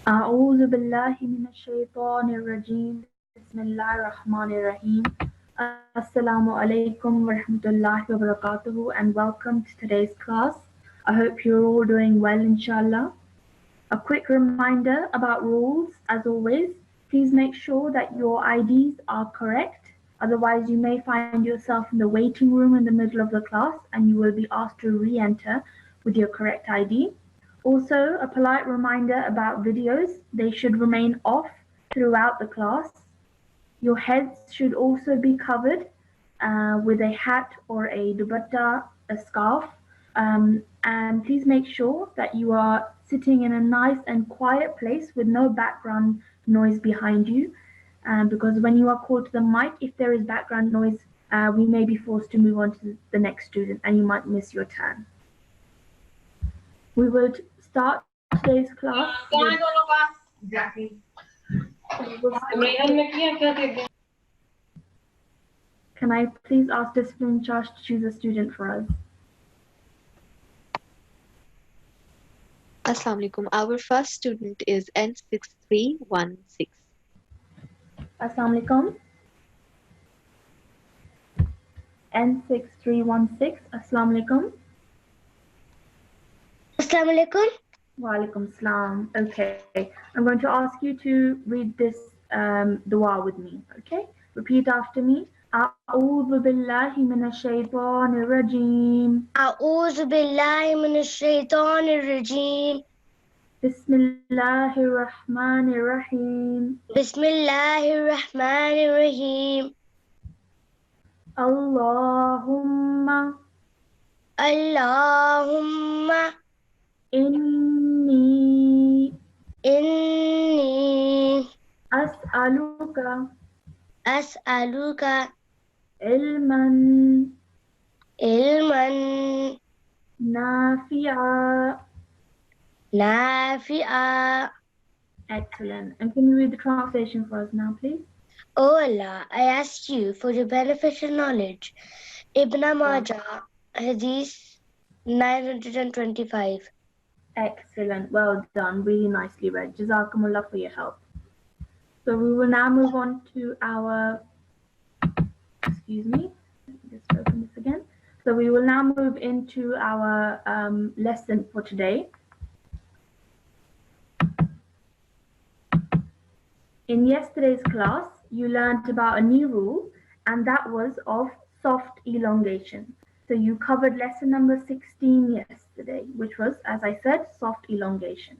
أعوذ بالله من الشيطان الرجيم بسم الله الرحمن الرحيم Assalamu alaikum wa rahmatullahi wa barakatuhu and welcome to today's class. I hope you're all doing well inshallah. A quick reminder about rules as always. Please make sure that your IDs are correct. Otherwise you may find yourself in the waiting room in the middle of the class and you will be asked to re-enter with your correct ID. Also, a polite reminder about videos. They should remain off throughout the class. Your heads should also be covered with a hat or a dupatta, a scarf. And please make sure that you are sitting in a nice and quiet place with no background noise behind you. Because when you are called to the mic, if there is background noise, we may be forced to move on to the next student and you might miss your turn. We will start today's class. Exactly. Can I please ask discipline in charge to choose a student for us? Assalamu alaikum. Our first student is N6316. Assalamu alaikum. N6316. Assalamu alaikum. Assalamu alaikum. Wa alaikum salam. Okay. I'm going to ask you to read this dua with me. Okay? Repeat after me. أعوذ بالله من الشيطان الرجيم. أعوذ بالله من الشيطان الرجيم. بسم الله الرحمن الرحيم. بسم الله الرحمن الرحيم. اللهم اللهم إني أسألك أسألك علما علما نافعا. نافعا. Excellent. And can you read the translation for us now, please? O Allah, I ask you for your beneficial knowledge. Ibn Majah, Hadith 925. Excellent. Well done. Really nicely read. Jazakumullah for your help. So we will now move on to our, excuse me, just open this again. So we will now move into our lesson for today. In yesterday's class, you learned about a new rule, and that was of soft elongation. So you covered lesson number 16 yesterday, which was, as I said, soft elongation.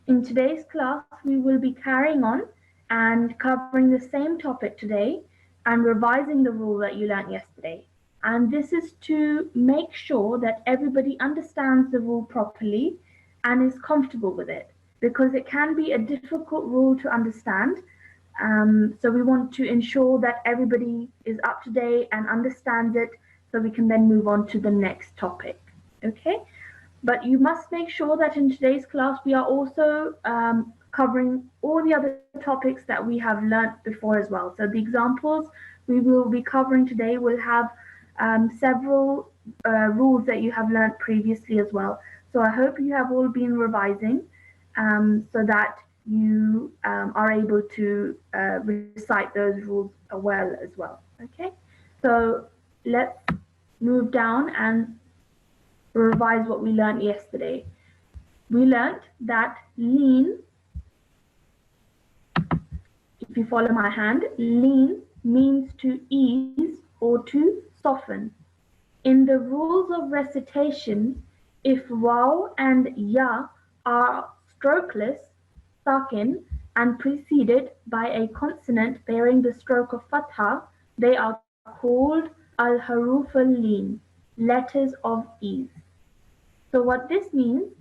In today's class, we will be carrying on and covering the same topic today and revising the rule that you learned yesterday. And this is to make sure that everybody understands the rule properly and is comfortable with it, because it can be a difficult rule to understand. So we want to ensure that everybody is up to date and understands it so we can then move on to the next topic. Okay? But you must make sure that in today's class we are also covering all the other topics that we have learnt before as well. So the examples we will be covering today will have several rules that you have learnt previously as well. So I hope you have all been revising so that you are able to recite those rules well as well. Okay, so let's move down and revise what we learned yesterday. We learned that lean, if you follow my hand, lean means to ease or to soften. In the rules of recitation, if waw and ya are strokeless, sakin, and preceded by a consonant bearing the stroke of fatha, they are called al-haruf al-lin, letters of ease. So what this means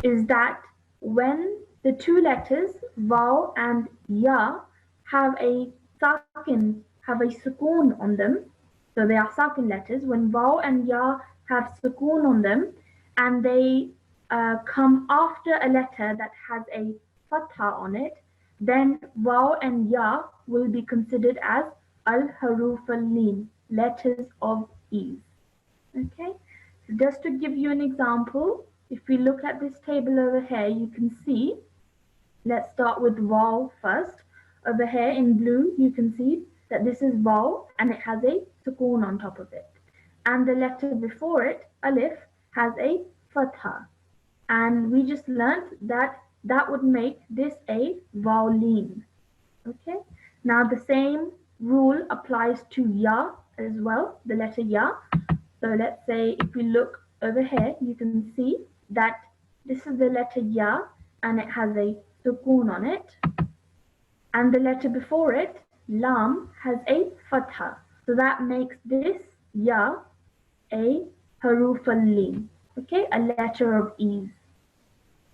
is that when the two letters waw and ya have a sakin, have a sukoon on them, so they are sakin letters, when waw and ya have sukoon on them and they come after a letter that has a fatha on it, then waw and ya will be considered as al-haruf al-lin, letters of ease. Okay, so just to give you an example, if we look at this table over here, you can see Let's start with vowel first. Over here in blue, you can see that this is vowel and it has a sukoon on top of it. And the letter before it, alif, has a fatha. And we just learned that that would make this a vowel. Okay. Now the same rule applies to ya as well, the letter ya. So let's say if we look over here, you can see that this is the letter ya and it has a sukoon on it. And the letter before it, lam, has a fatha. So that makes this ya a haruf al-lin. Okay, a letter of ease.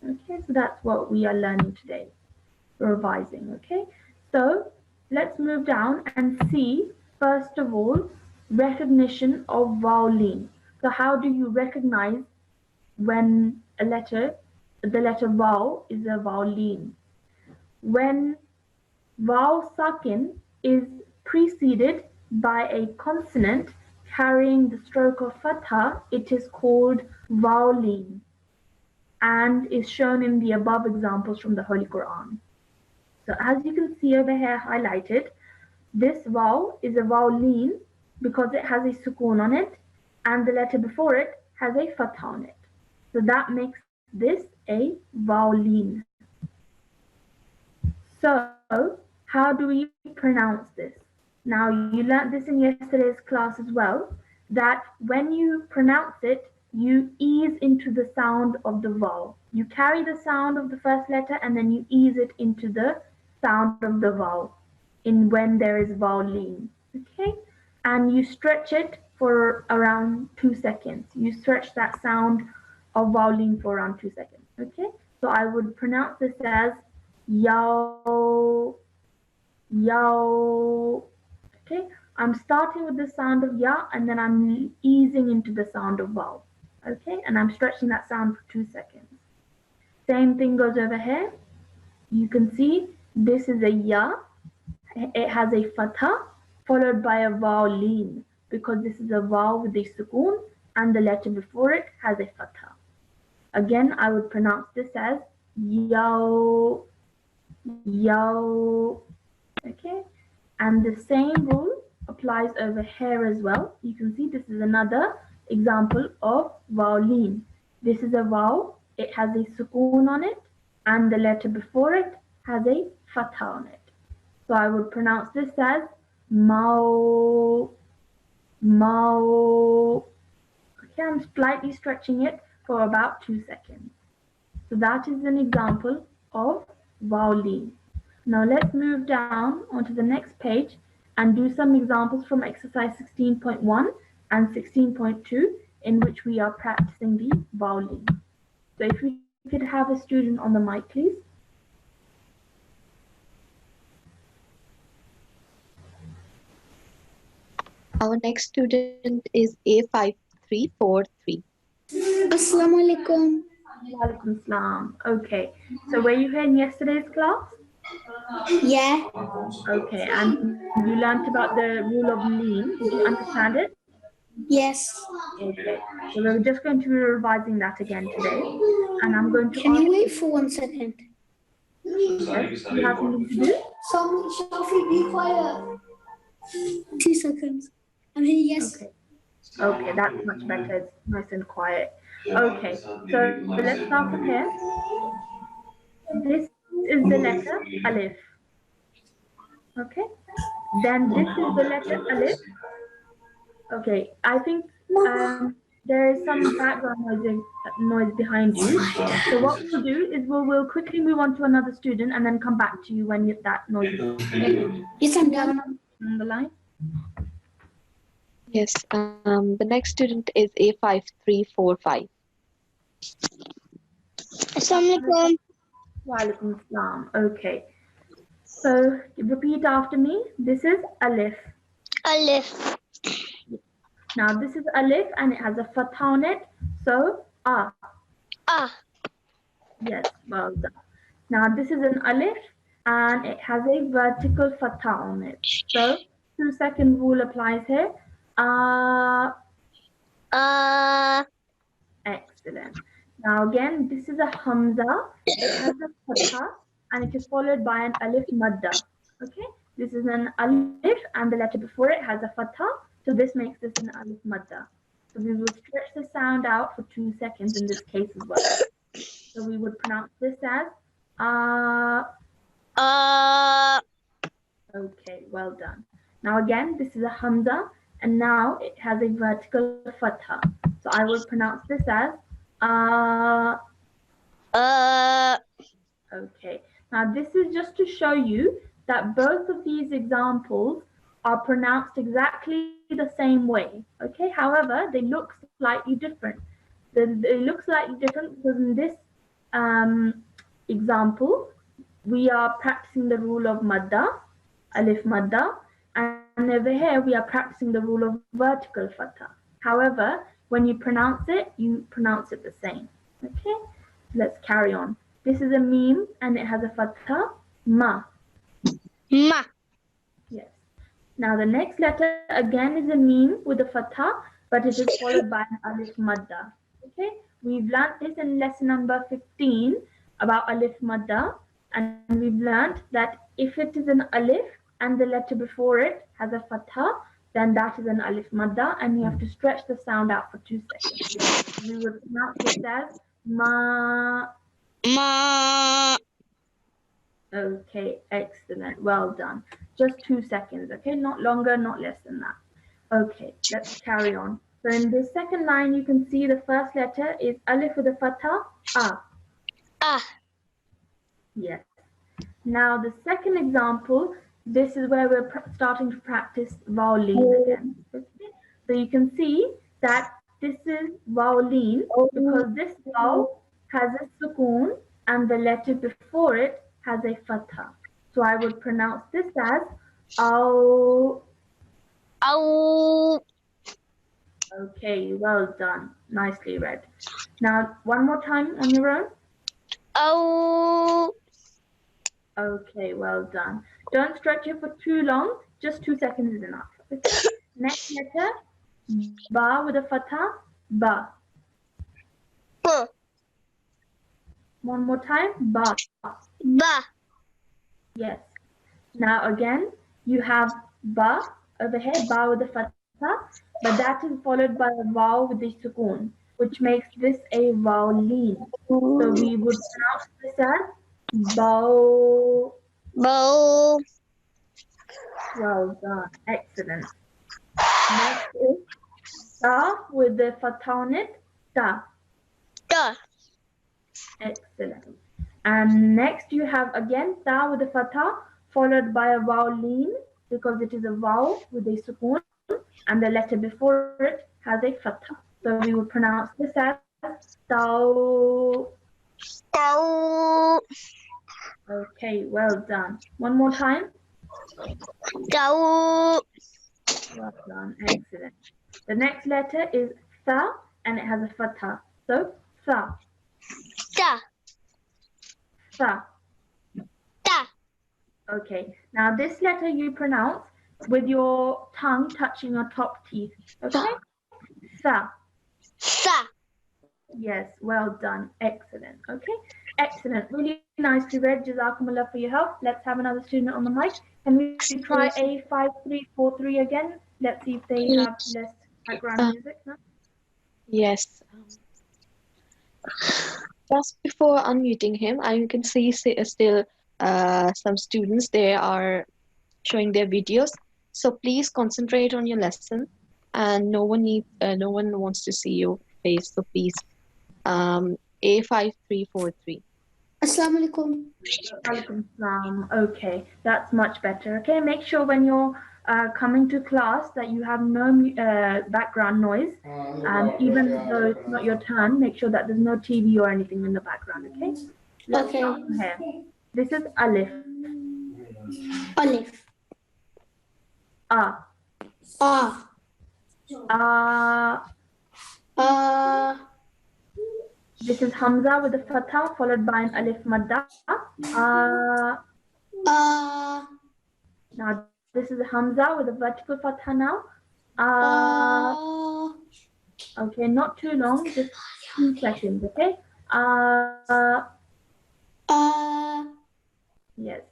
Okay, so that's what we are learning today, revising. Okay, so let's move down and see, first of all, recognition of vowel. So how do you recognize when a letter, the letter vowel is a vowel? When vowel sakin is preceded by a consonant carrying the stroke of fatha, it is called vowel and is shown in the above examples from the Holy Quran. So as you can see over here highlighted, this vowel is a vowel because it has a sukoon on it and the letter before it has a fatha on it. So that makes this a vowel. So how do we pronounce this? Now you learned this in yesterday's class as well, that when you pronounce it, you ease into the sound of the vowel. You carry the sound of the first letter and then you ease it into the sound of the vowel in when there is vowel. Okay? And you stretch it for around 2 seconds. You stretch that sound of vowel for around 2 seconds. Okay? So I would pronounce this as yo, yo. Okay, I'm starting with the sound of ya and then I'm easing into the sound of vowel. Okay, and I'm stretching that sound for 2 seconds. Same thing goes over here. You can see this is a ya. It has a fatha followed by a vowel because this is a vowel with a sukoon and the letter before it has a fatha. Again, I would pronounce this as yo, yo. Okay, and the same rule applies over here as well. You can see this is another example of vowel. This is a vowel, it has a sukoon on it and the letter before it has a fatha on it. So I would pronounce this as mao, mao. Okay, I'm slightly stretching it for about 2 seconds. So that is an example of vowel. Now let's move down onto the next page and do some examples from exercise 16.1 and 16.2 in which we are practicing the vowel. So if we could have a student on the mic, please. Our next student is A5343. Assalamu alaikum. Walaikum salam. Okay, so were you here in yesterday's class? Yeah. Okay, and you learnt about the rule of lean. Did you understand it? Yes. Okay, so we're just going to be revising that again today. And I'm going to Can ask you wait for 1 second? yes, you have something to do? Shafi, be quiet. 2 seconds. I'm here, yes. Okay. Okay, that's much better. It's nice and quiet. Okay, so let's start from here. This is the letter alif. Okay, then this is the letter alif. Okay, I think there is some background noise behind you. So what we'll do is we'll quickly move on to another student and then come back to you when that noise is okay? Yes, I'm done. On the line. Yes, the next student is A5345. Assalamu alaikum. Walaikum salam. Okay. So repeat after me. This is alif. Alif. Now this is alif and it has a fatha on it. So ah. Ah. Yes, well done. Now this is an alif and it has a vertical fatha on it. So 2 second rule applies here. Excellent. Now again, this is a hamza. It has a fatha and it is followed by an alif madda. Okay, this is an alif and the letter before it has a fatha, so this makes this an alif madda. So we will stretch the sound out for 2 seconds in this case as well. So we would pronounce this as okay, well done. Now again, this is a hamza, and now it has a vertical fatha. So I will pronounce this as okay. Now this is just to show you that both of these examples are pronounced exactly the same way. Okay, however, they look slightly different. They look slightly different because in this example, we are practicing the rule of madda, alif madda, and over here we are practicing the rule of vertical fatha. However, when you pronounce it the same. Okay, let's carry on. This is a meme and it has a fatha, ma. Ma. Yes. Now the next letter again is a meme with a fatha, but it is followed by an alif madda. Okay, we've learned this in lesson number 15 about alif madda, and we've learned that if it is an alif and the letter before it has a fatha, then that is an alif madda, and you have to stretch the sound out for 2 seconds. We would pronounce this as ma. Ma. Okay, excellent. Well done. Just 2 seconds, okay? Not longer, not less than that. Okay, let's carry on. So in this second line, you can see the first letter is alif with a fatha, a. Yes. Now the second example, this is where we're starting to practice vowel again. Okay? So you can see that this is vowel because this vowel has a sukoon and the letter before it has a fatha. So I would pronounce this as ow. Ow. Okay, well done. Nicely read. Now one more time on your own. Ow. Okay, well done. Don't stretch it for too long. Just 2 seconds is enough. Okay. Next letter, ba with a fatha, ba. Ba. One more time, ba. Ba. Yes. Now again, you have ba over here, ba with a fatha, but that is followed by a vowel with a sukoon, which makes this a vowel lean. So we would pronounce this as bow. Bow. Well done. Excellent. Next is ta with the fatha on it, ta. Ta. Excellent. And next you have again ta with the fatha followed by a vowel lean because it is a vowel with a sukoon and the letter before it has a fatha. So we would pronounce this as tau. Tau. Okay, well done. One more time. Tau. Well done. Excellent. The next letter is tha and it has a fatha. So tha. Ta. Tha. Ta. Okay. Now this letter you pronounce with your tongue touching your top teeth. Okay? Tha. Sa. Yes, well done. Excellent. Okay. Excellent. Really nicely read. Jazakumullah for your help. Let's have another student on the mic. Can we try A5343 again? Let's see if they have less background music. No? Yes. Just before unmuting him, I can see still some students, they are showing their videos. So please concentrate on your lesson, and no one wants to see your face. So please, A5343. Assalamu alaikum. Alaikum salam. Okay, that's much better. Okay, make sure when you're coming to class that you have no background noise. Even though it's not your turn, make sure that there's no TV or anything in the background. Okay. Let's start from here. This is alif. Alif. A. This is hamza with a fatha followed by an alif madda. Now this is hamza with a vertical fatha now. Okay, not too long, just 2 seconds. Okay. Yes.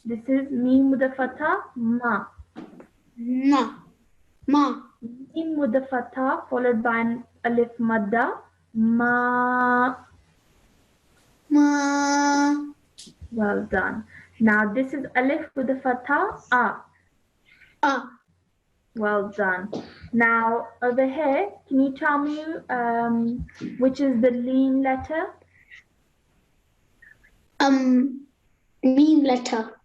This is mim with a fatha, ma. Ma. Ma. Mim with a fatha followed by an alif madda, ma. Ma. Well done. Now this is alif with a fatha, a. A. Well done. Now over here, can you tell me which is the lean letter? Meme letter.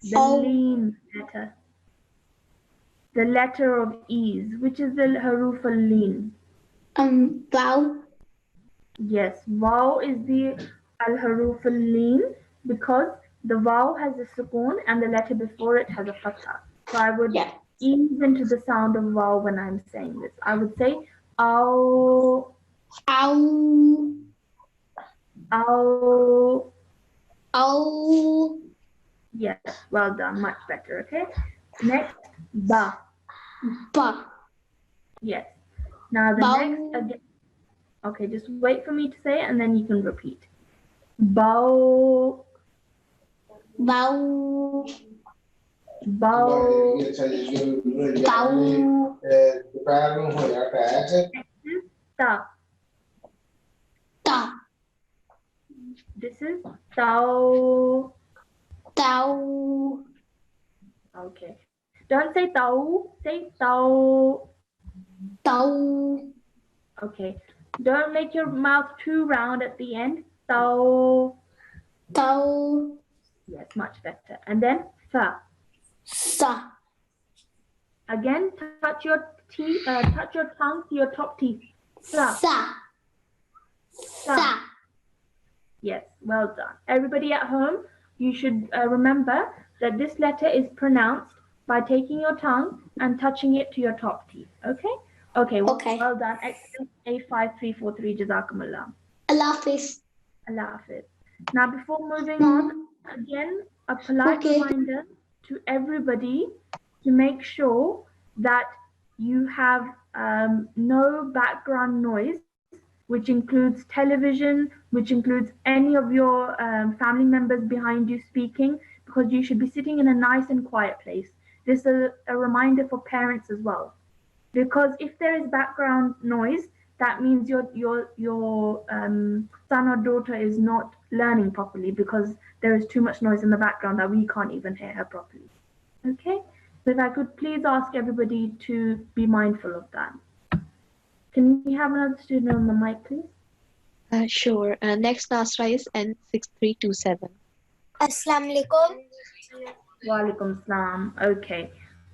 The Oh. lean letter. The letter of ease. Which is the haruf al-lean? Vowel. Yes, waw is the al-haruf al-lean because the waw has a sukoon and the letter before it has a fatha. So I would Yeah. ease into the sound of waw when I'm saying this. I would say ow, Ow. ow. Ow. Yes, well done, much better. Okay. Next, ba. Ba. Yes. Now the Bow. next again. Okay, just wait for me to say it and then you can repeat. Bow, Bow. bow. Bow. Ta. Ta. This is tau. Tau. Okay. Don't say tau, say tau. Tau. Okay. Don't make your mouth too round at the end. Tau. Tau. Yes, much better. And then fa. Sa. Again, touch your tongue to your top teeth. Sa. Sa. Sa. Yes, well done. Everybody at home, you should remember that this letter is pronounced by taking your tongue and touching it to your top teeth. Okay? Okay, Okay. well done. Excellent. A5343, Jazakumullah. Allah Hafiz. Allah Hafiz. Now, before moving on, again, a polite Okay. reminder to everybody to make sure that you have no background noise, which includes television, which includes any of your family members behind you speaking, because you should be sitting in a nice and quiet place. This is a reminder for parents as well, because if there is background noise, that means your son or daughter is not learning properly because there is too much noise in the background that we can't even hear her properly. Okay, so if I could please ask everybody to be mindful of that. Can we have another student on the mic, please? Sure. Next Nasra is N6327. Assalamu alaikum. Walaikum salam. Okay.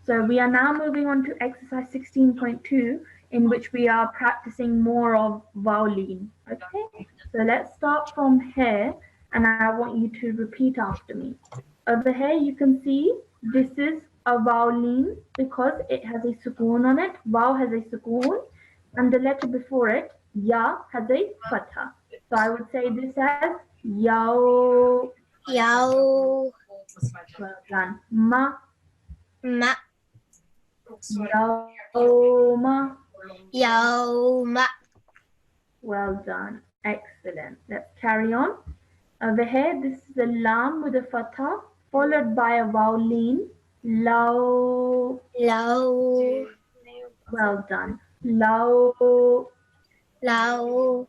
So we are now moving on to exercise 16.2, in which we are practicing more of vowel-lean. Okay. So let's start from here, and I want you to repeat after me. Over here, you can see this is a vowel-lean because it has a sukoon on it. Vaw has a sukoon, and the letter before it, ya, has a fatha. So I would say this as yao. Yao. Well done. Ma. Ma. Yawma. Yauma. Well done. Excellent. Let's carry on. Over here, this is a lam with a fatha, followed by a vowel lean. Law. Lao. Well done. Law. Lao.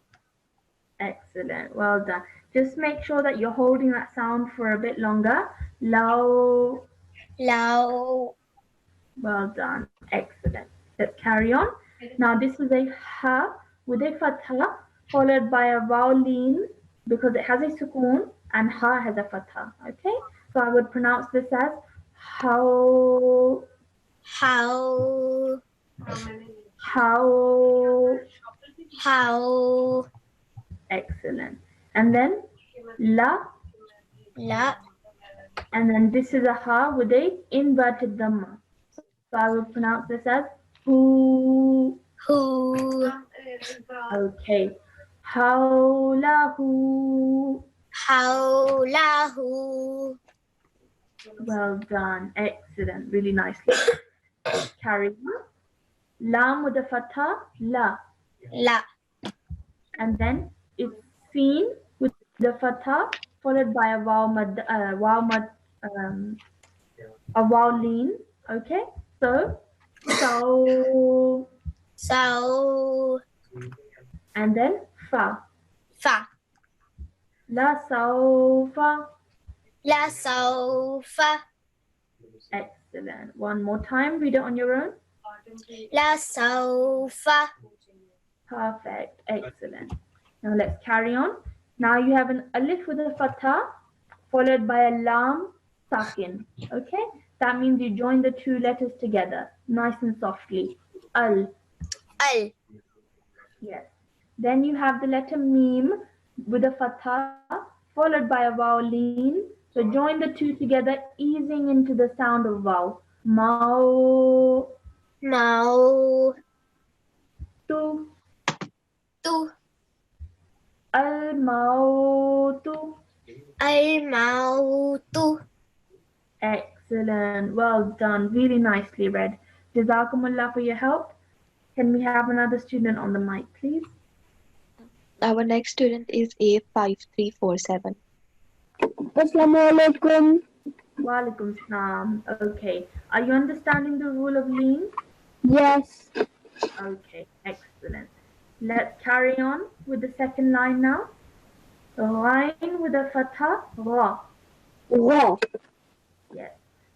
Excellent. Well done. Just make sure that you're holding that sound for a bit longer. Law. Lao. Well done. Excellent. Let's carry on. Now this is a ha with a fatha followed by a vowel lean because it has a sukoon and ha has a fatha. Okay? So I would pronounce this as how, How. how. How. Excellent. And then la, La. and then this is a ha with a inverted dhamma. So I would pronounce this as who. Who. Okay. Hawlahu. How. Lahu. Well done. Excellent. Really nicely. Carry on. Lam with a fatha, la. La. And then it's seen with the fatha followed by a vowel lean. Okay, so So and then fa. fa. La sawfa. La sawfa. Excellent. One more time. Read it on your own. La sawfa. Perfect. Excellent. Now let's carry on. Now you have an alif with a fatha followed by a lam sakin. Okay? That means you join the two letters together, nice and softly. Al. Al. Yes. Then you have the letter mim with a fatha followed by a vowel lean. So join the two together, easing into the sound of vowel. Mau. Mau. Tu. Tu. Al mautu. Al mautu. Excellent. Well done. Really nicely read. Jazakumullah for your help. Can we have another student on the mic, please? Our next student is A5347. Assalamualaikum. Walaikum salam. Okay. Are you understanding the rule of lean? Yes. Okay. Excellent. Let's carry on with the second line now. Ghain with a fatha. Ra. Ra. Yes.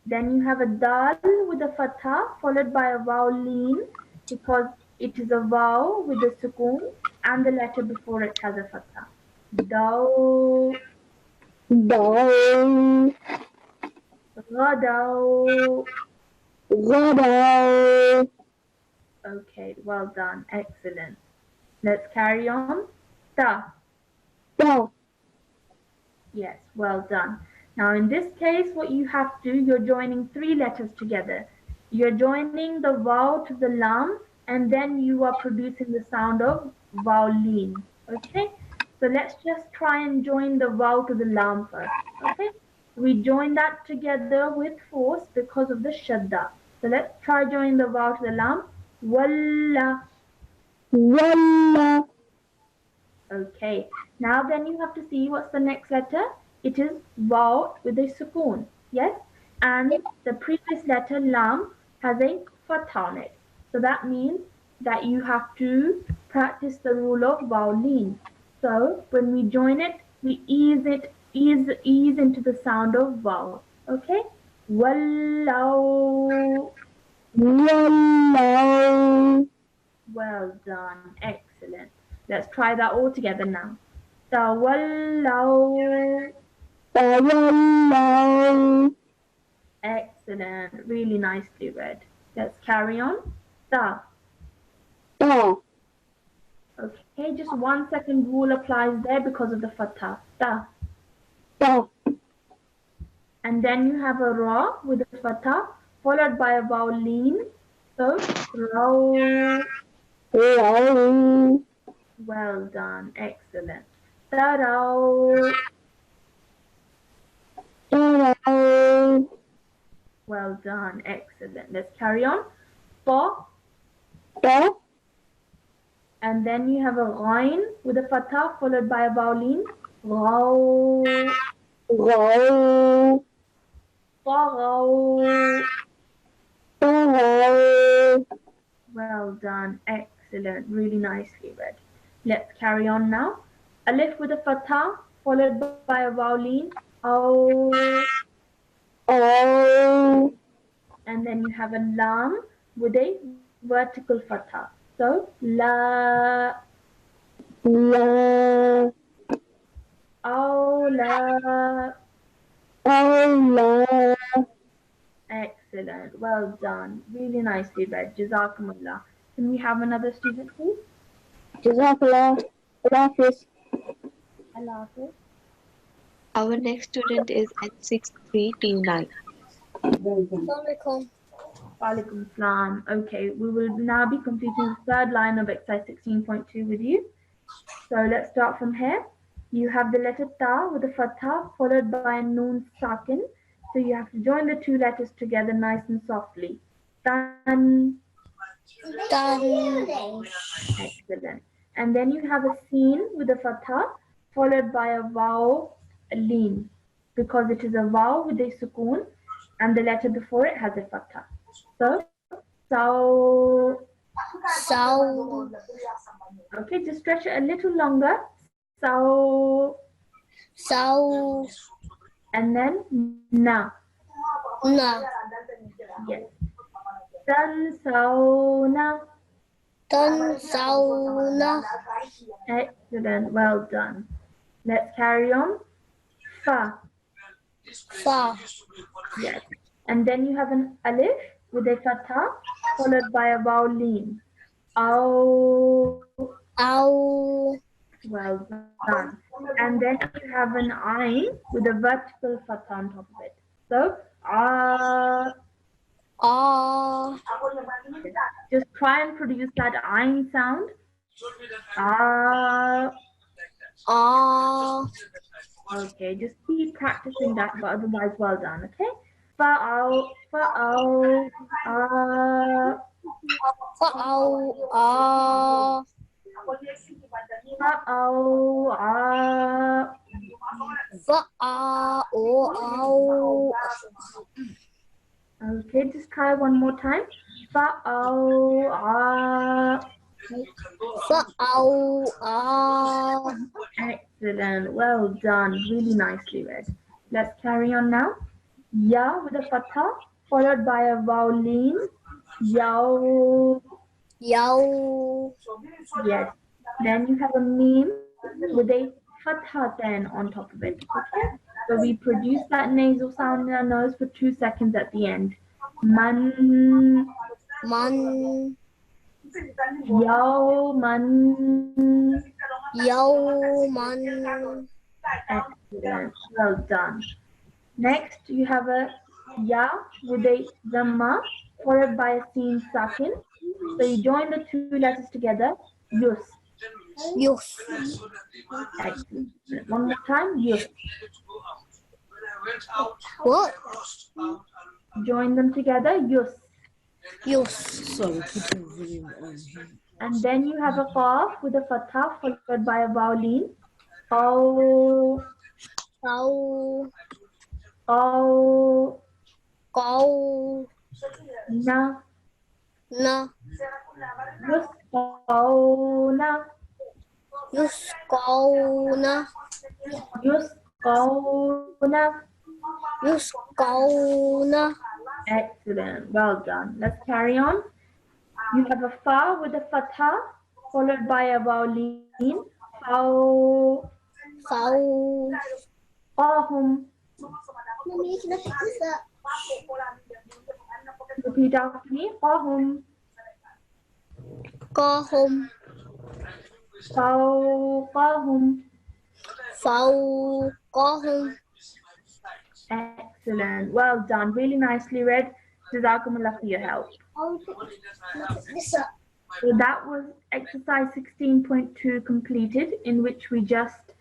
Then you have a dal with a fatha followed by a vowel lean because it is a vowel with a sukoon and the letter before it has a fatha. Daw. Daw. Ghadaw. Ghadaw. Okay, well done. Excellent. Let's carry on. Ta. Ta. Yes, well done. Now in this case, what you have to, you're joining three letters together. You're joining the vowel to the lam and then you are producing the sound of vowel lean. Okay? So let's just try and join the vowel to the lam first. Okay? We join that together with force because of the shadda. So let's try joining the vowel to the lam. Walla. Walla. Okay, now then you have to see what's the next letter. It is vowel with a sukoon, yes? And the previous letter lam has a fatha on it. So that means that you have to practice the rule of vowel lean. So when we join it, we ease into the sound of vowel. Okay? Wallahu. Wallahu. Well done. Excellent. Let's try that all together now. Tawallahu. Tawallahu. Excellent. Really nicely read. Let's carry on. Ta. Ta. Okay, just 1 second rule applies there because of the fatha. Ta. Ta. And then you have a ra with a fatha followed by a vowel lean. So, raw. Raw. Well done. Excellent. Taraw. Taraw. Well done. Excellent. Let's carry on. Ta. Ta. And then you have a ghain with a fatha followed by a vowel lean. Ghaw. Raw. Taghaw. Taraw. Well done. Excellent. Really nicely read. Let's carry on now. Alif with a fatha followed by a vowel lean. Aw. Oh. And then you have a lam with a vertical fatha. So, la. La. Awla. Allah. Excellent. Well done. Really nicely read. Jazakumullah. Can we have another student, please? Jazakallah. Allah Hafiz. Allah Hafiz. Our next student is N6329. Assalamualaikum. Walaikum salam. Okay, we will now be completing the third line of exercise 16.2 with you. So let's start from here. You have the letter ta with a fatha followed by a noon sakin. So you have to join the two letters together nice and softly. Tan. Tan. Excellent. And then you have a sin with a fatha followed by a vowel leen because it is a vowel with a sukoon and the letter before it has a fatha. So, Saw. okay, just stretch it a little longer. So, Saw. and then na. Na. Yes. Tansawna. Tansawna. Excellent. Well done. Let's carry on. Fa. Fa. Yes. And then you have an alif with a fatha followed by a vowel leen. Aw. Ow. Well done. And then you have an ayn with a vertical fatha on top of it. So, Ah. just try and produce that ayn sound. Ah. Ah. Okay, just keep practicing that, but otherwise, well done. Okay. Fa'au, fa'au, Fa'au. Ah. fa'au, Fa'au. Ow. Okay, just try one more time. Fa'au, Fa'au. Ah. Excellent. Well done. Really nicely read. Let's carry on now. Ya with a fatha followed by a vowel leen. Yaw. Yow. Yes. Then you have a meme with a fatha then on top of it. Okay. So we produce that nasal sound in our nose for 2 seconds at the end. Man. Man. Yaw. Man. Yow. Man. Excellent. Well done. Next, you have a ya with a dhamma followed by a seen sakin. So you join the two letters together. Yus. Yus. Excellent. One more time. Yus. What? Join them together. Yus. Yus. Sorry, put your volume on. And then you have a qaf with a fatha followed by a vowel. Oh. Cow. Oh. Cow. Na. Na. Yus. Oh. Na. Yus. Cow. Na. Yus. Oh. Na. Yus. Cow. Na. Excellent. Well done. Let's carry on. You have a fa with a fatha followed by a vowel. Faw. Fow. Qahum. Mommy, can I pick this up? Repeat after me. Qahum. Kahum. Faw. Qahum. Fow. Kahum. Excellent. Well done. Really nicely read. Jazakumullah for your help. Can I pick this up? So that was exercise 16.2 completed, in which we just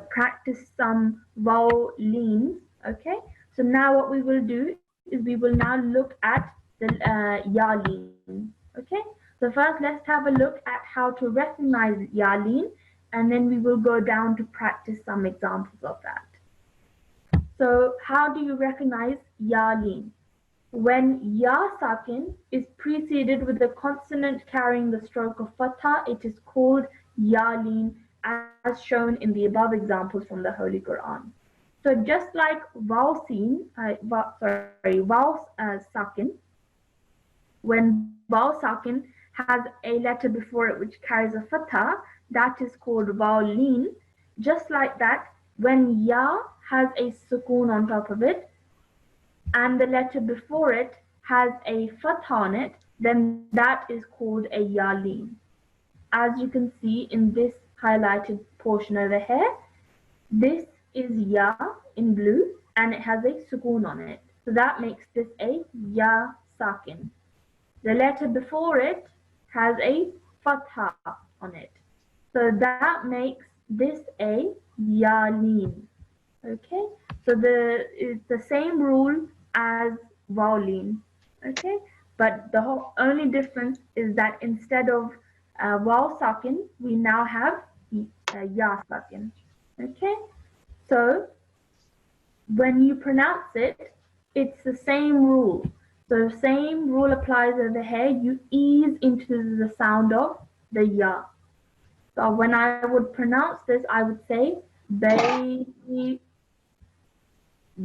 practiced some vowel leans. Okay. So now what we will do is we will now look at the ya lean. Okay. So first let's have a look at how to recognize ya lean, and then we will go down to practice some examples of that. So how do you recognize ya lean? When ya sakin is preceded with a consonant carrying the stroke of fatha, it is called ya leen, as shown in the above examples from the Holy Quran. So just like vowel sakin, when vowel sakin has a letter before it which carries a fatha, that is called vowel leen. Just like that, when ya has a sukoon on top of it, and the letter before it has a fatha on it, then that is called a ya leen. As you can see in this highlighted portion over here, this is ya in blue and it has a sukoon on it. So that makes this a ya sakin. The letter before it has a fatha on it. So that makes this a ya leen. Okay, so it's the same rule as vowel leen. Okay, but the only difference is that instead of vowel sakin, we now have ya sakin. Okay, so when you pronounce it, it's the same rule. So same rule applies over here. You ease into the sound of the ya. So when I would pronounce this, I would say bay,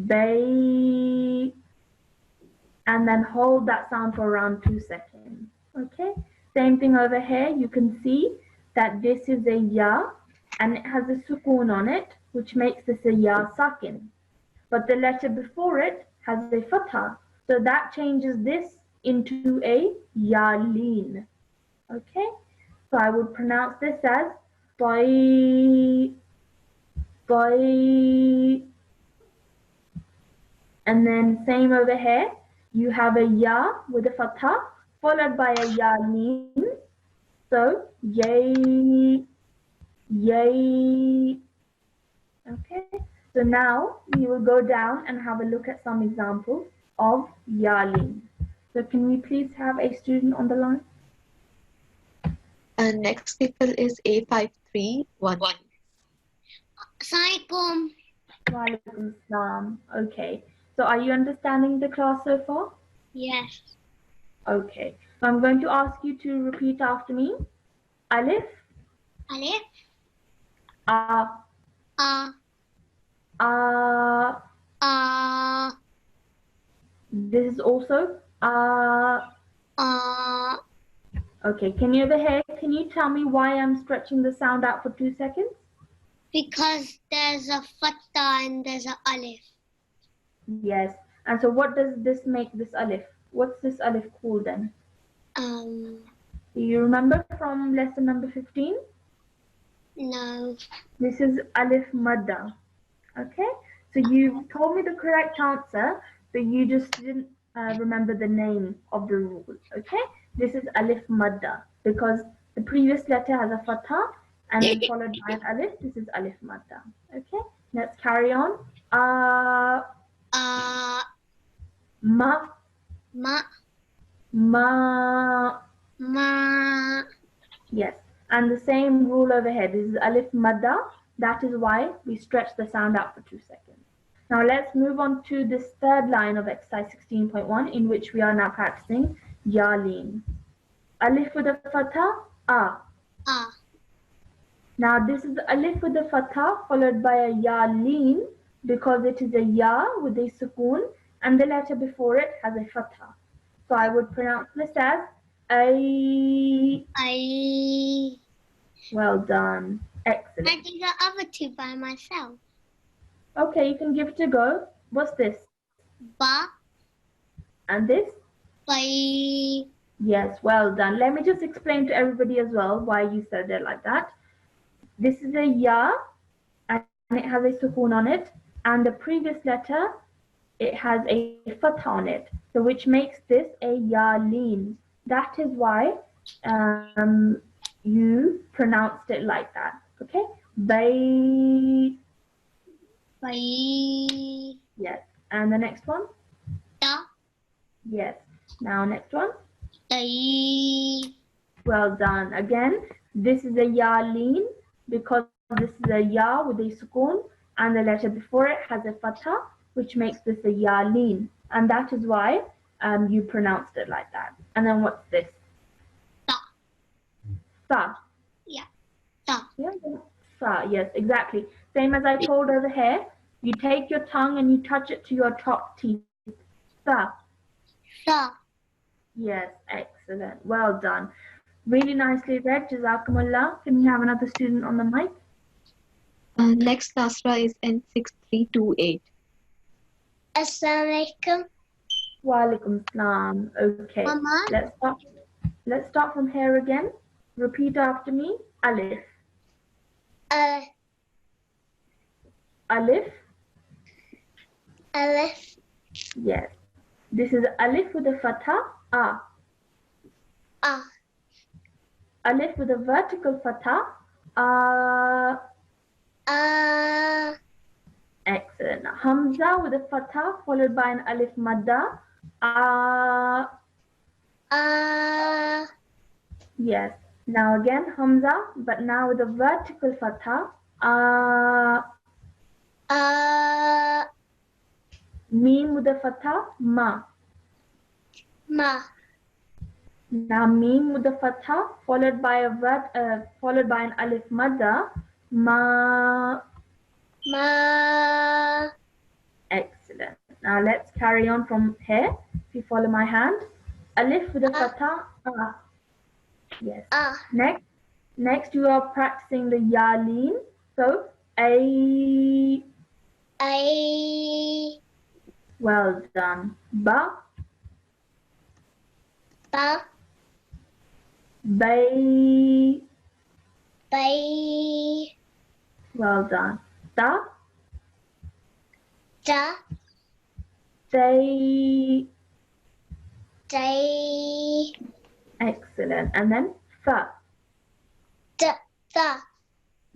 bay, and then hold that sound for around 2 seconds. Okay, same thing over here. You can see that this is a ya and it has a sukoon on it, which makes this a ya sakin. But the letter before it has a fatha. So that changes this into a ya leen. Okay, so I would pronounce this as boy, boy. And then same over here, you have a ya with a fatha followed by a ya leen. So yay, yay. Okay, so now we will go down and have a look at some examples of ya leen. So can we please have a student on the line? And next people is A531. Assalamualaikum. Walaikum salam. Okay, so are you understanding the class so far? Yes. Okay, so I'm going to ask you to repeat after me. Alif, Alif. a, A. a. A. This is also a. A. Okay, can you over here, can you tell me why I'm stretching the sound out for 2 seconds? Because there's a fatha and there's a alif. Yes, and so what does this make this alif? What's this alif called then? Do you remember from lesson number 15? No. This is alif madda. Okay, so you told me the correct answer, but you just didn't remember the name of the rule. Okay, this is alif madda because the previous letter has a fatha and then followed by an alif. This is alif madda. Okay, let's carry on. Ma, Ma. ma. Ma. Yes, and the same rule over here. This is alif madda. That is why we stretch the sound out for 2 seconds. Now let's move on to this third line of exercise 16.1 in which we are now practicing ya leen. Alif with a fatha, a. A. Now this is alif with a fatha followed by a ya leen because it is a ya with a sukoon and the letter before it has a fatha. So I would pronounce this as a. I. Well done. Excellent. I did the other two by myself. Okay, you can give it a go. What's this? Ba. And this? By. Yes, well done. Let me just explain to everybody as well why you said it like that. This is a ya and it has a sukoon on it, and the previous letter it has a fatha on it, so which makes this a ya leen. That is why you pronounced it like that. Okay, bay. By. Yes, and the next one. Da. Yes. Now next one. Dai. Well done. Again, this is a ya leen because this is a ya with a sukoon and the letter before it has a fatha, which makes this a ya leen. And that is why you pronounced it like that. And then what's this? Sa. Sa. Yeah. Sa. Yeah, sa. Yes, exactly. Same as I told over here. You take your tongue and you touch it to your top teeth. Sa. Sa. Yes, excellent. Well done. Really nicely read. Jazakumullah. Can we have another student on the mic? Next Nasirat is N6328. Assalamualaikum. Walaikum salam. Okay. Mama. Let's start from here again. Repeat after me. Alif. Alif. Alif. Yes. This is alif with a fatha. A. A. Alif with a vertical fatha. A. Excellent. Hamza with a fatha followed by an alif madda. A. Yes. Now again Hamza, but now with a vertical fatha. Mim with a fatha, ma. Ma. Now mim with a fatha followed by a followed by an alif madda, ma. Ma. Excellent. Now let's carry on from here. If you follow my hand, alif with a fatha, yes. Next you are practicing the yaleen. So a. Well done. Ba. Ba. Bay. Bay. Well done. Ta. Da. Day. Day. Excellent. And then fa. Da. Da.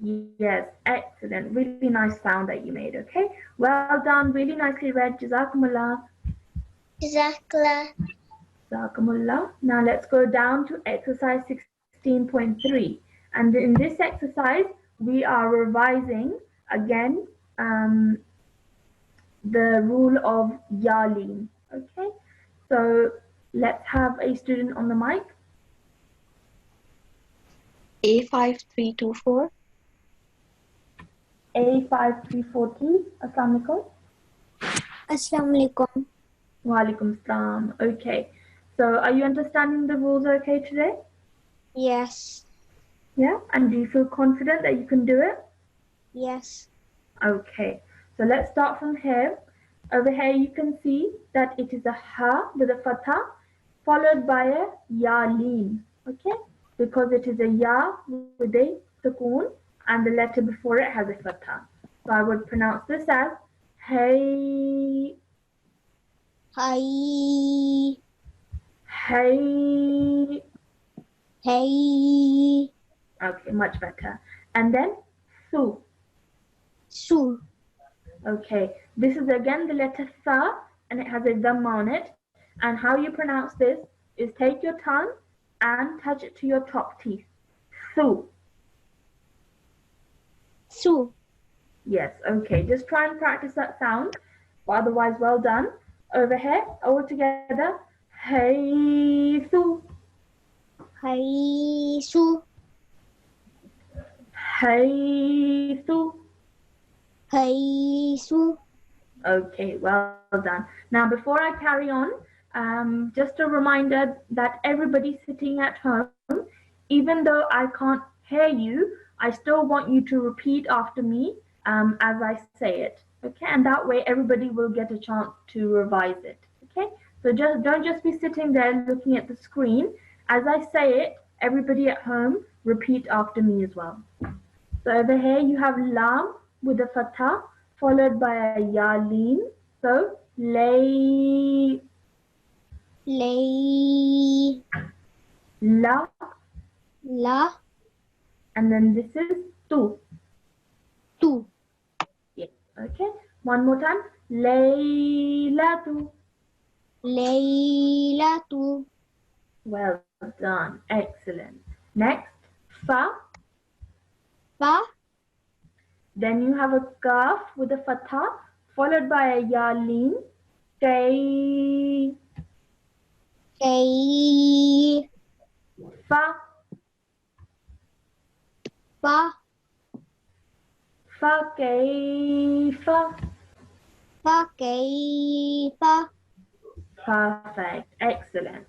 Yes, excellent. Really nice sound that you made, okay? Well done. Really nicely read. Jazakumullah. Jazakallah. Jazakumullah. Now let's go down to exercise 16.3. And in this exercise, we are revising again the rule of yaleen, okay? So let's have a student on the mic. A5324. A5340. Assalamualaikum. Assalamualaikum. Walaikum salam. Okay. So are you understanding the rules okay today? Yes. Yeah? And do you feel confident that you can do it? Yes. Okay. So let's start from here. Over here you can see that it is a ha with a fatha followed by a yaleen. Okay? Because it is a ya with a sukoon and the letter before it has a fatha. So I would pronounce this as hey, Hi. hey. Hey. Okay, much better. And then su. Su. Okay, this is again the letter sa and it has a dhamma on it. And how you pronounce this is take your tongue and touch it to your top teeth. Su. Su. Yes, okay. Just try and practice that sound. But otherwise, well done. Over here, all together. Hey, su. Hi. Su. Hey, su. Hi. Su. Okay, well done. Now, before I carry on, just a reminder that everybody sitting at home, even though I can't hear you, I still want you to repeat after me as I say it. Okay, and that way everybody will get a chance to revise it. Okay, so don't just be sitting there looking at the screen. As I say it, everybody at home repeat after me as well. So over here you have lam with a fatha followed by a yaleen. So lay, Lay. la, La. and then this is tu. Tu. Yes. Okay. One more time. Laylatu. Laylatu. Well done. Excellent. Next, fa. Fa. Then you have a kaf with a fatha followed by a yaleen. Kay, Kay. fa, Fa. fa, kay, fa. Fa. Kay. Fa. Perfect. Excellent.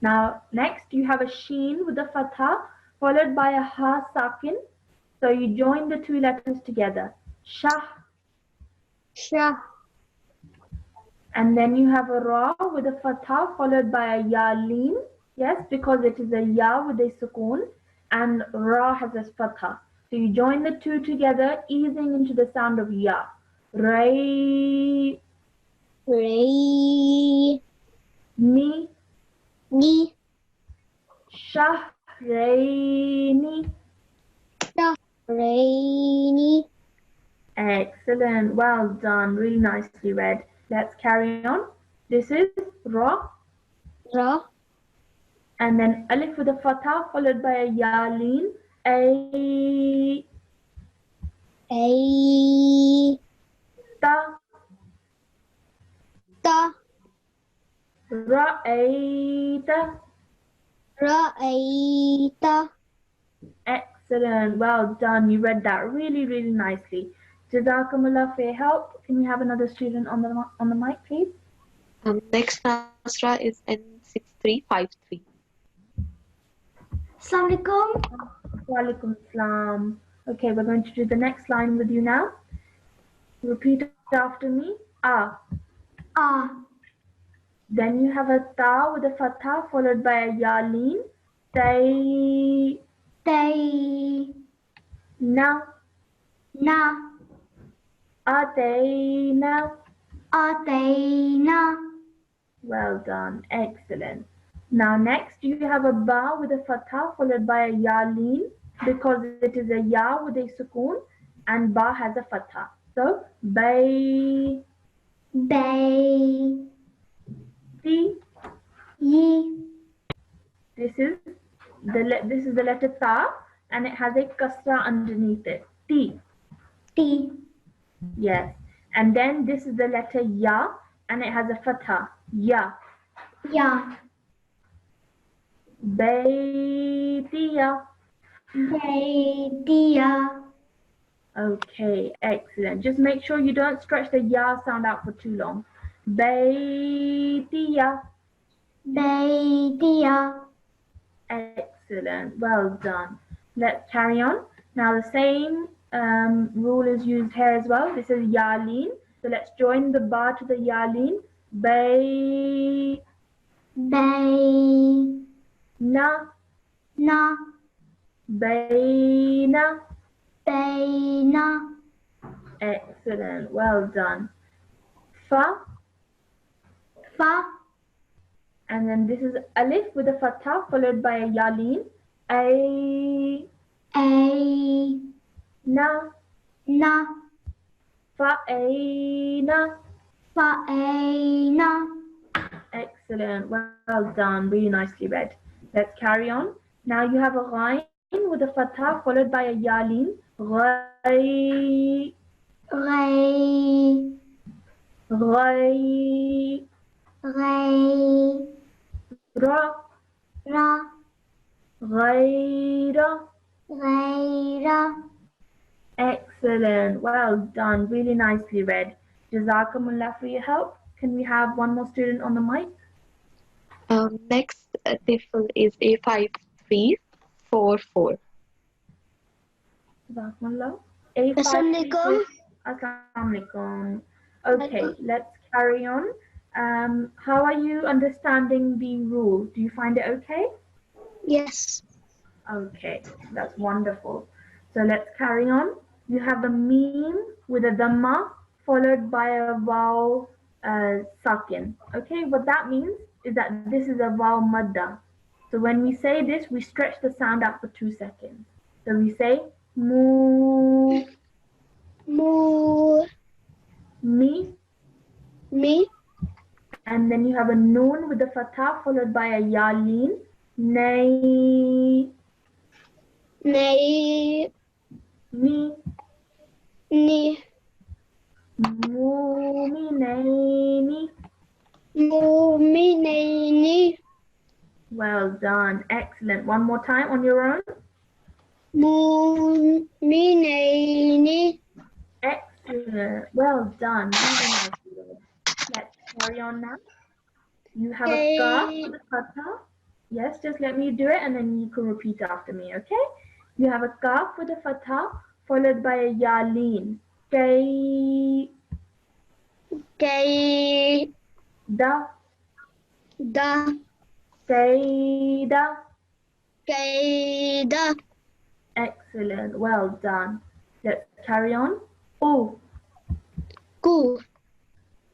Now, next you have a sheen with a fatha followed by a ha sakin. So you join the two letters together. Shah. Shah. And then you have a ra with a fatha followed by a yaleen. Yes, because it is a ya with a sukoon and ra has a fatha. So you join the two together, easing into the sound of ya. Ray, Ray. ni, Ni. shahraini. Rainy. Excellent. Well done. Really nicely read. Let's carry on. This is ra. Ra. And then alif with a fatha followed by a yaleen. A. A. Ta. Ta. Ra'ayta. Ra'ayta. Excellent. Well done. You read that really, really nicely. Jazakumullah for your help. Can we have another student on the mic, please? Next Nasra is N6353. Assalamualaikum. Walaikum salam. Okay, we're going to do the next line with you now. Repeat after me. Ah. Ah. Then you have a ta with a fatha followed by a yalin. Tay. Tay. Na. Na. Atayna. Atayna. Well done. Excellent. Now next you have a ba with a fatha followed by a yalin because it is a ya with a sukoon and ba has a fatha. So bay. Bay. Ti. Yi. This is the letter ta and it has a kasra underneath it. Ti. Ti. Yes. And then this is the letter ya and it has a fatha. Ya. Ya. Baytiya. Baytiya. Okay, excellent. Just make sure you don't stretch the ya sound out for too long. Baytiya. Baytiya. Excellent. Well done. Let's carry on. Now the same rule is used here as well. This is yalin. So let's join the ba to the yalin. Bay. Bay. Na. Na. Bayna. Bayna. Excellent. Well done. Fa. Fa. And then this is alif with a fatha followed by a yalin. A. A. Na. Na. Fa'ayna. Fa'ayna. Excellent. Well done. Really nicely read. Let's carry on. Now you have a ghain with a fatha followed by a yalin. Ghay. Ghay. Ghay. Ghay. Ra. Ra. Ghayra. Ghayra. Excellent. Well done. Really nicely read. Jazakumullah for your help. Can we have one more student on the mic? Next Atfal is A5344. Jazakumullah. Assalamualaikum. Assalamualaikum. Okay, let's carry on. How are you understanding the rule? Do you find it okay? Yes. Okay, that's wonderful. So let's carry on. You have a meme with a dhamma followed by a vowel sakin. Okay, what that means is that this is a vowel madda. So when we say this, we stretch the sound out for 2 seconds. So we say mu, Mu. mi, Mi. and then you have a noon with a fatha followed by a yalin, nay, Nay. ni, Ni. muminaini. Muminaini. Well done. Excellent. One more time on your own. Muminaini. Excellent. Well done. Really nicely done. Let's carry on now. You have a kaf with a fatha. Yes, just let me do it and then you can repeat after me, okay? You have a kaf with a fatha followed by a yalin. Kay, Kay. da, Da. kayda. Kayda. Excellent. Well done. Let's carry on. Oh, Ku.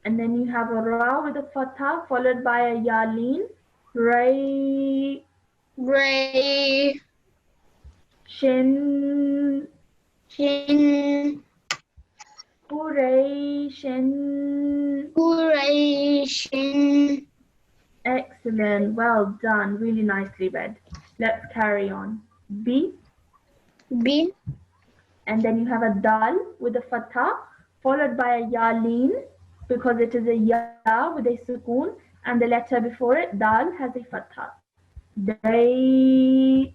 and then you have a ra with a fatha followed by a yalin. Ray, Ray. shin, Shin. Qurayshin. Qurayshin. Excellent. Well done. Really nicely read. Let's carry on. B. B. and then you have a dal with a fatha, followed by a ya leen, because it is a ya with a sukoon, and the letter before it, dal, has a fatha. Day.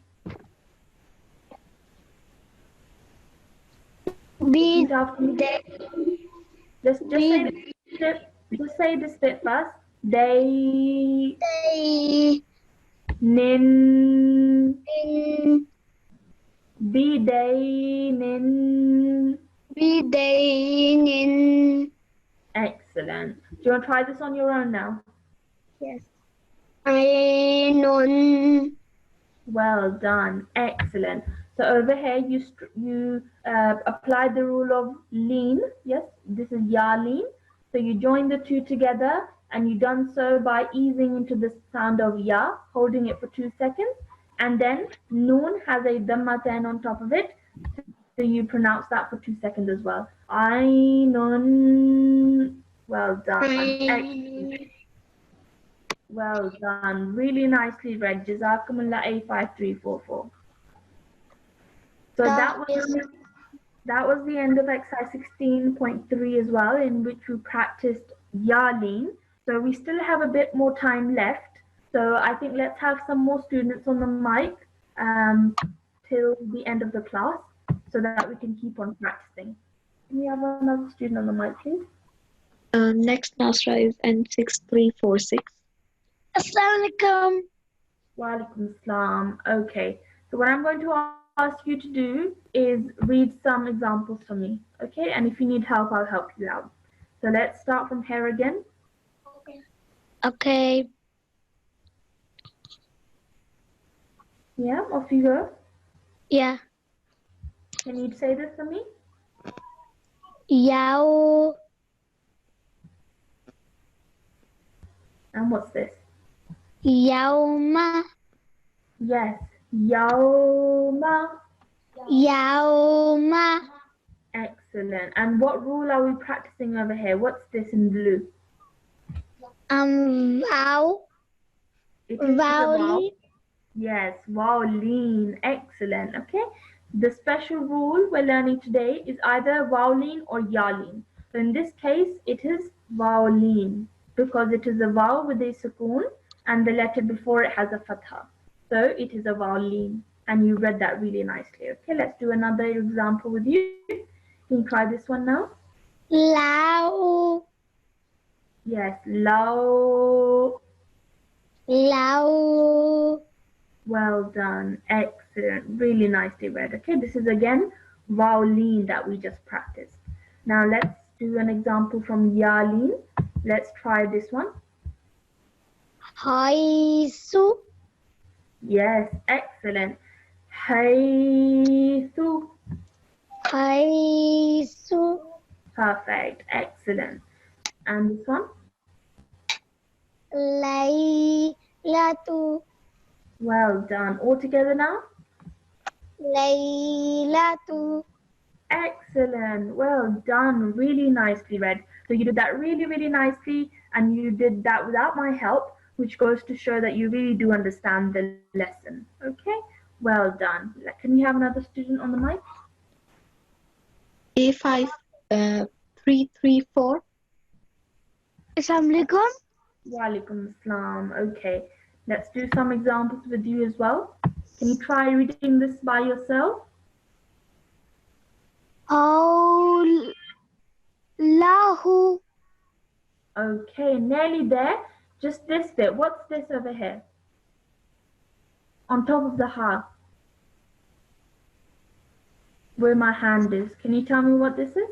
B. Repeat after me. Just say this bit first. Day. Day. Nin. In. Be day. Nin. B. Day. In. Excellent. Do you want to try this on your own now? Yes. I non. Well done. Excellent. So over here you applied the rule of lean. Yes, this is ya lean. So you join the two together, and you done so by easing into the sound of ya, holding it for 2 seconds, and then noon has a dhammaten on top of it. So you pronounce that for 2 seconds as well. I non. Well done. Excellent. Well done. Really nicely read. Jazakumullah A5344. So that was the end of exercise 16.3 as well, in which we practiced Yaleen. So we still have a bit more time left. So I think let's have some more students on the mic till the end of the class, so that we can keep on practicing. Can we have another student on the mic, please? Next Nasirat is N6346. Assalamualaikum. Wa alaikum salam. Okay. So what I'm going to ask you to do is read some examples for me. Okay. And if you need help, I'll help you out. So let's start from here again. Okay. Yeah. Off you go. Yeah. Can you say this for me? Yao. And what's this? Yauma. Yes. Yauma. Yauma. Excellent. And what rule are we practicing over here? What's this in blue? Wow. It is a vowel. Vowel. Yes, vowel-lean. Excellent. Okay. The special rule we're learning today is either vowel-lean or ya-lean. So in this case, it is vowel-lean because it is a vowel with a sukoon and the letter before it has a fatha. So it is a vowel-lean, and you read that really nicely. Okay, let's do another example with you. Can you try this one now? Lao. Yes, lao. Lao. Well done. Excellent. Really nicely read. Okay, this is again vowel-lean that we just practiced. Now let's do an example from ya-lean. Let's try this one. Haisu. Yes, excellent. Haythu. Haisu. Perfect. Excellent. And this one? Lailatu. Well done. All together now? Lailatu. Excellent. Well done. Really nicely read. So you did that really, really nicely, and you did that without my help, which goes to show that you really do understand the lesson. Okay? Well done. Can you have another student on the mic? A5334. Assalamualaikum. Walaikum assalam. Okay. Let's do some examples with you as well. Can you try reading this by yourself? Lahu. Okay, nearly there. Just this bit. What's this over here? On top of the ha. Where my hand is. Can you tell me what this is?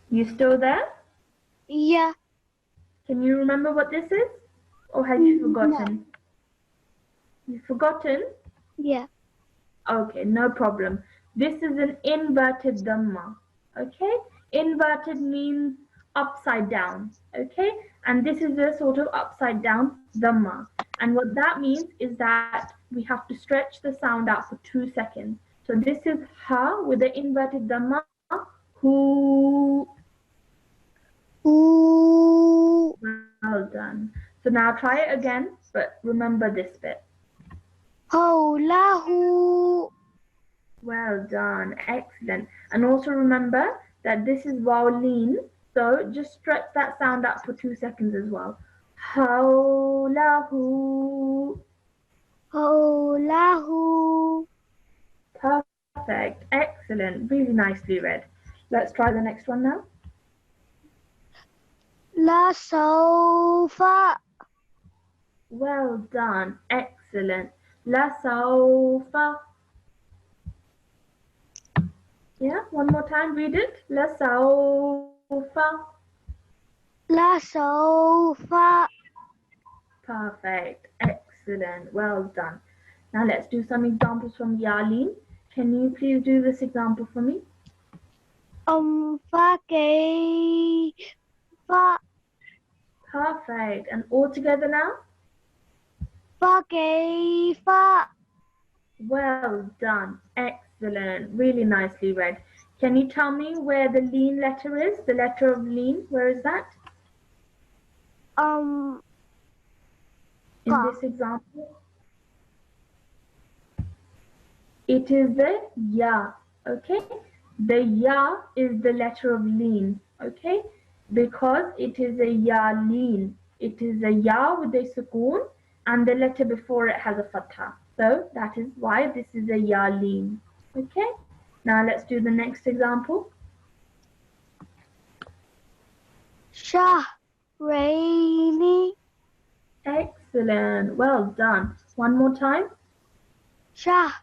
You still there? Yeah. Can you remember what this is? Or have you forgotten? You've forgotten? Yeah. Okay, no problem. This is an inverted dhamma. Okay? Inverted means upside down. Okay? And this is a sort of upside down dhamma. And what that means is that we have to stretch the sound out for 2 seconds. So this is ha with the inverted dhamma. Who. Ooh. Well done. So now try it again, but remember this bit. Lahu. Well done. Excellent. And also remember that this is vowel, so just stretch that sound out for 2 seconds as well. Hawlahu. Hawlahu. Perfect. Excellent. Really nicely read. Let's try the next one now. La sawfa. Well done. Excellent. La sawfa. Yeah, one more time. Read it. La sawfa. La sawfa. Perfect. Excellent. Well done. Now let's do some examples from Yalin. Can you please do this example for me? Fa kayfa. Perfect. And all together now? Fa kayfa. Well done. Excellent. Really nicely read. Can you tell me where the lean letter is? The letter of lean, where is that? In this example? It is the ya, okay? The ya is the letter of lean, okay? Because it is a ya lean. It is a ya with a sukoon and the letter before it has a fatha. So that is why this is a ya lean, okay? Now let's do the next example. Shahraini. Excellent. Well done. One more time. Shahraini.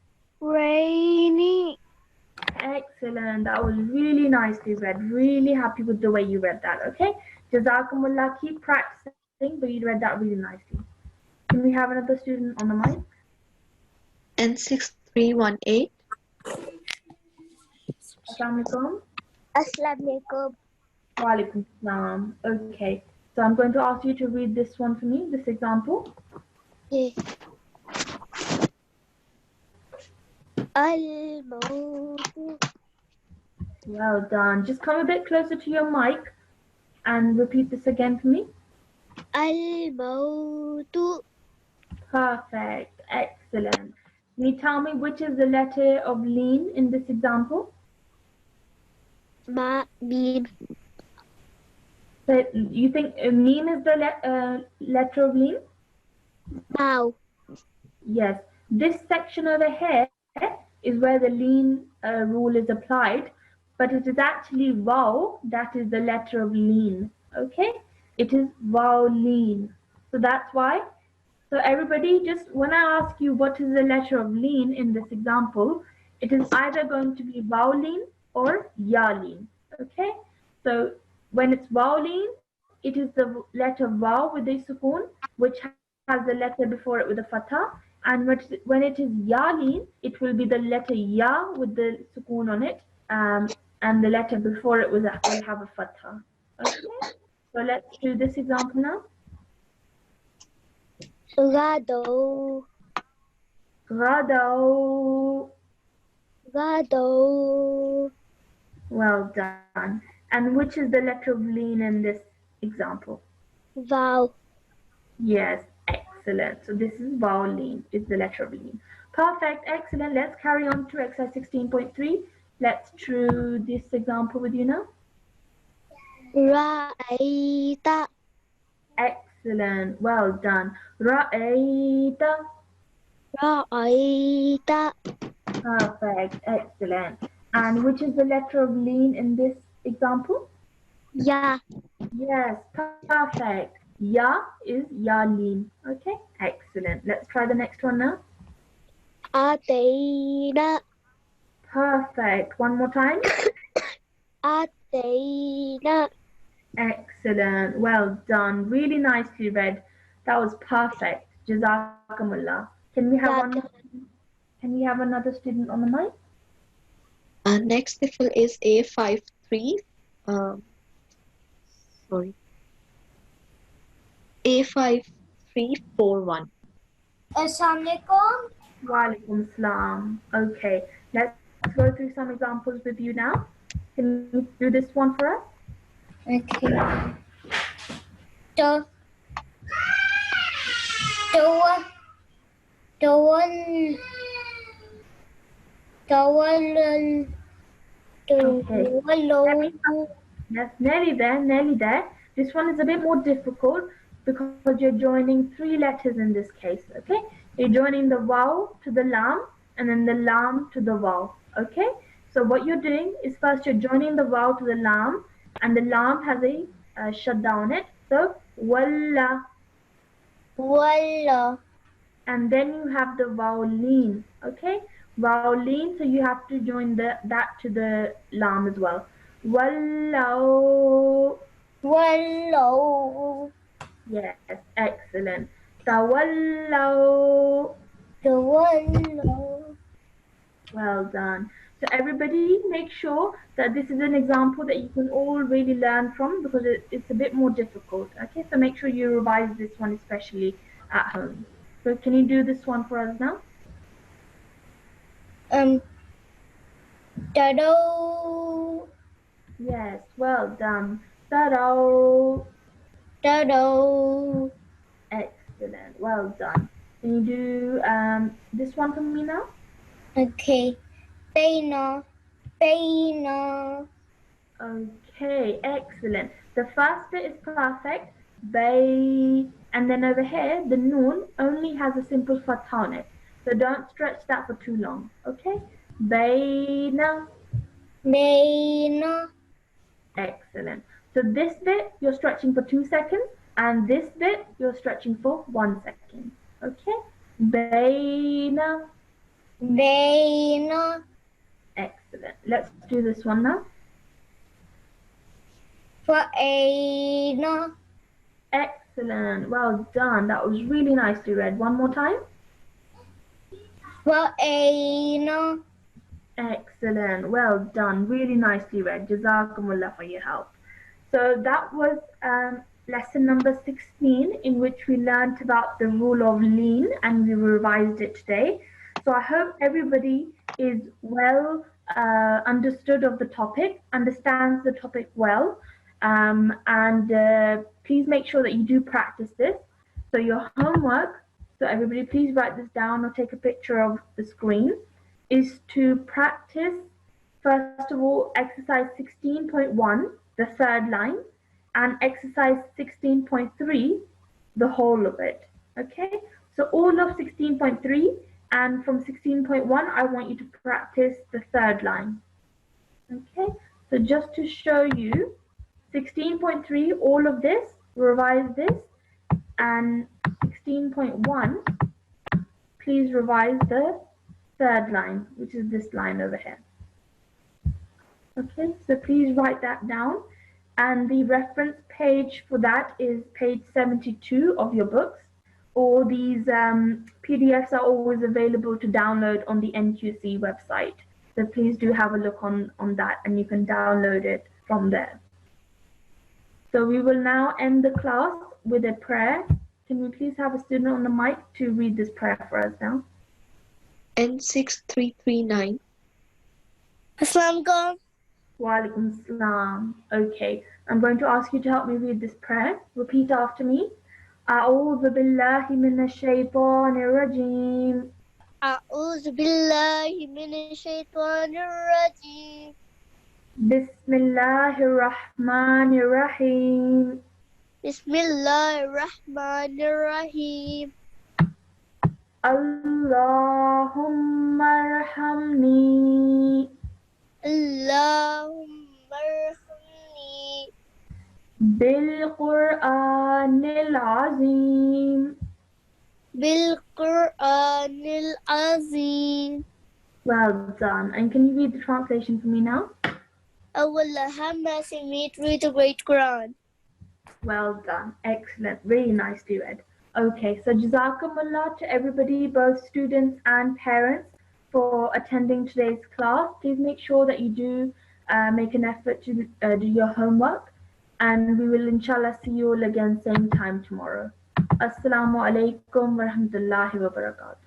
Excellent. That was really nicely read. Really happy with the way you read that. Okay. Jazakumullah. Keep practicing, but you read that really nicely. Can we have another student on the mic? N6318. Assalamualaikum. Assalamualaikum. Walaikum salam. Okay. So I'm going to ask you to read this one for me, this example. Okay. Al-mautu. Well done. Just come a bit closer to your mic and repeat this again for me. Al-mautu. Perfect. Excellent. Can you tell me which is the letter of lean in this example? Mim. So you think meme is the letter of lean? Now. Yes. This section over here is where the lean rule is applied, but it is actually vowel that is the letter of lean. Okay? It is vowel lean. So that's why. So everybody, just when I ask you what is the letter of lean in this example, it is either going to be vowel lean or ya lean. Okay? So when it's vowel lean, it is the letter vaw with a sukoon, which has the letter before it with a fatha. And when it is ya lean, it will be the letter ya with the sukoon on it, and the letter before it will have a fatha. Okay? So let's do this example now. Gado. Gadaw. Gado. Well done. And which is the letter of lean in this example? Vow. Yes, excellent. So this is vowel lean, is the letter of lean. Perfect, excellent. Let's carry on to exercise 16.3. Let's do this example with you now. Ra'aita. Excellent, well done. Ra'aita. Ra'aita. Perfect, excellent. And which is the letter of lean in this example? Ya. Yes, perfect. Ya is ya lean. Okay, excellent. Let's try the next one now. Ataina. Perfect. One more time. Ataina. Excellent. Well done. Really nicely read. That was perfect. Jazakumullah. Can we have one? Can we have another student on the mic? Next sifl is A53. Sorry. A5341. Assalamualaikum. Walaikum salam. Okay. Let's go through some examples with you now. Can you do this one for us? Okay. Don't Tawallal. Okay. Tawallu. Yes, nearly there, nearly there. This one is a bit more difficult because you're joining three letters in this case, okay? You're joining the vowel to the lam and then the lam to the vowel, okay? So what you're doing is first you're joining the vowel to the lam and the lam has a shadda on it. So walla, Walla. and then you have the vowel lean, okay? Vowel lean, so you have to join that to the lam as well. Wallau. Wallau. Yes, excellent. Tawallau. Tawallau. Well done. So everybody make sure that this is an example that you can all really learn from because it's a bit more difficult. Okay, so make sure you revise this one especially at home. So can you do this one for us now? Tadau. Yes, well done. Ta-da. Tadau. Excellent, well done. Can you do this one for me now? Okay. Paina. Paina. Okay, excellent. The first bit is perfect. Bay, and then over here, the noon only has a simple fatha on it. So don't stretch that for too long. Okay? Bayna. Baina. Excellent. So this bit you're stretching for 2 seconds, and this bit you're stretching for 1 second. Okay? Bayna. Baina. Excellent. Let's do this one now. Fa'aina. Excellent. Well done. That was really nicely read. One more time. Fa'aina. Excellent. Well done. Really nicely read. Jazakumullah for your help. So that was lesson number 16 in which we learnt about the rule of lean and we revised it today. So I hope everybody is well understood of the topic, understands the topic well, and please make sure that you do practice this. So your homework, so everybody please write this down or take a picture of the screen, is to practice, first of all, exercise 16.1, the third line, and exercise 16.3, the whole of it. Okay, so all of 16.3, and from 16.1, I want you to practice the third line. Okay, so just to show you, 16.3, all of this, revise this, and 16.1, please revise the third line, which is this line over here. Okay, so please write that down. And the reference page for that is page 72 of your books. Or these PDFs are always available to download on the NQC website. So please do have a look on that and you can download it from there. So we will now end the class with a prayer. Can we please have a student on the mic to read this prayer for us now? N6339. Assalamualaikum. Walaikum salam. Okay, I'm going to ask you to help me read this prayer. Repeat after me. أعوذ بالله من الشيطان الرجيم. أعوذ بالله من الشيطان الرجيم. بسم الله الرحمن الرحيم. بسم الله الرحمن الرحيم. اللهم ارحمني. اللهم ارحمني. بالقرآن العظيم. بالقرآن العظيم. Well done. And can you read the translation for me now? أول هم سميت read the great Quran. Well done. Excellent. Really nicely read. Okay, so Jazakumullah to everybody, both students and parents, for attending today's class. Please make sure that you do make an effort to do your homework. And we will inshallah see you all again same time tomorrow. Assalamu alaikum wa rahmatullahi wa barakatuh.